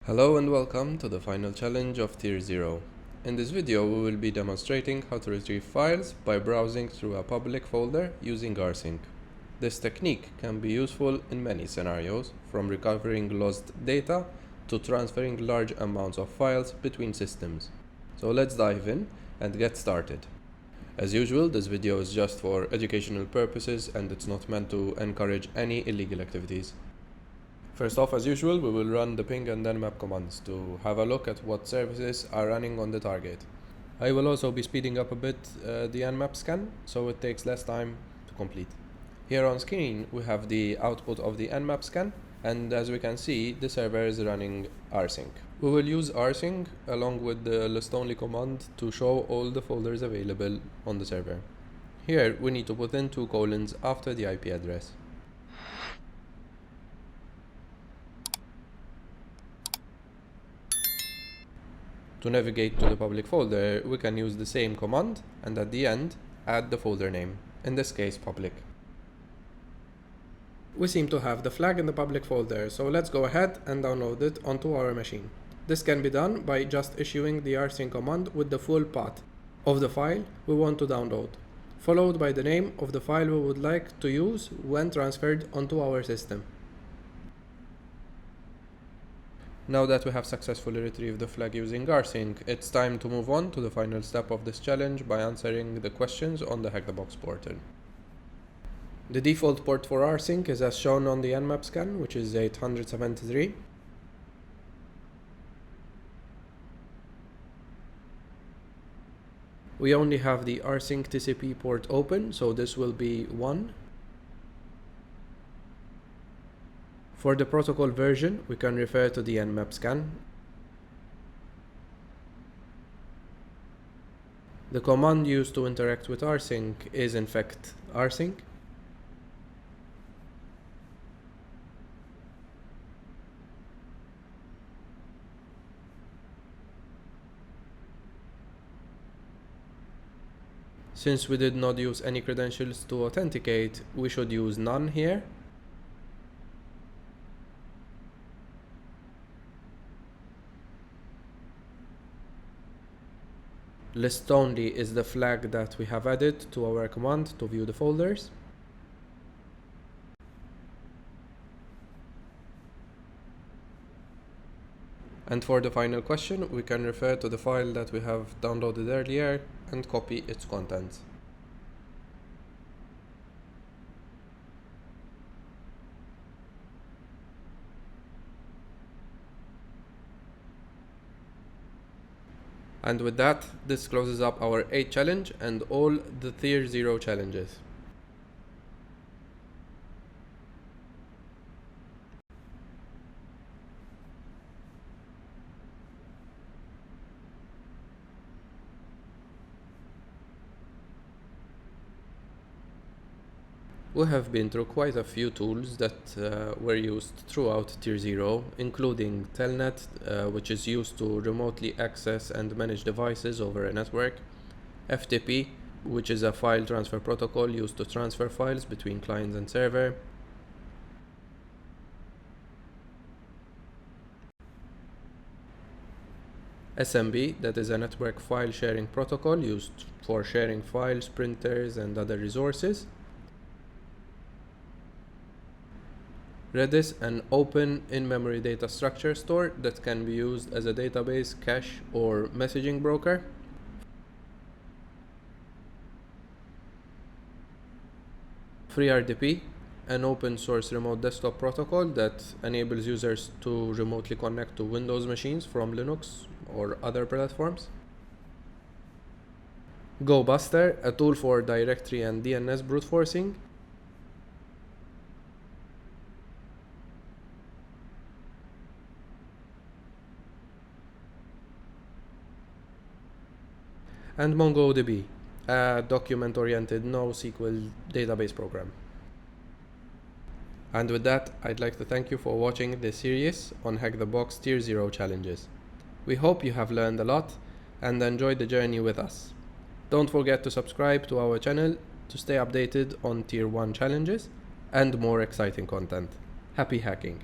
Hello and welcome to the final challenge of Tier 0. In this video we will be demonstrating how to retrieve files by browsing through a public folder using Rsync. This technique can be useful in many scenarios, from recovering lost data to transferring large amounts of files between systems. So let's dive in and get started. As usual, this video is just for educational purposes and it's not meant to encourage any illegal activities. First off, as usual, we will run the ping and nmap commands to have a look at what services are running on the target. I will also be speeding up a bit the nmap scan, so it takes less time to complete. Here on screen we have the output of the nmap scan, and as we can see, the server is running rsync. We will use rsync along with the list only command to show all the folders available on the server. Here we need to put in 2 colons after the IP address. To navigate to the public folder, we can use the same command and at the end, add the folder name, in this case public. We seem to have the flag in the public folder, so let's go ahead and download it onto our machine. This can be done by just issuing the rsync command with the full path of the file we want to download, followed by the name of the file we would like to use when transferred onto our system. Now that we have successfully retrieved the flag using Rsync, it's time to move on to the final step of this challenge by answering the questions on the HackTheBox portal. The default port for Rsync is as shown on the nmap scan, which is 873. We only have the Rsync TCP port open, so this will be 1. For the protocol version, we can refer to the nmap scan. The command used to interact with rsync is in fact rsync. Since we did not use any credentials to authenticate, we should use none here. List only is the flag that we have added to our command to view the folders. And for the final question, we can refer to the file that we have downloaded earlier and copy its contents. And with that, this closes up our 8th challenge and all the Tier 0 challenges. We have been through quite a few tools that were used throughout Tier 0, including Telnet, which is used to remotely access and manage devices over a network, FTP, which is a file transfer protocol used to transfer files between clients and server, SMB, that is a network file sharing protocol used for sharing files, printers, and other resources, Redis, an open in-memory data structure store that can be used as a database, cache, or messaging broker. FreeRDP, an open source remote desktop protocol that enables users to remotely connect to Windows machines from Linux or other platforms. GoBuster, a tool for directory and DNS brute forcing. And MongoDB, a document-oriented NoSQL database program. And with that, I'd like to thank you for watching this series on HackTheBox Tier 0 challenges. We hope you have learned a lot and enjoyed the journey with us. Don't forget to subscribe to our channel to stay updated on Tier 1 challenges and more exciting content. Happy hacking!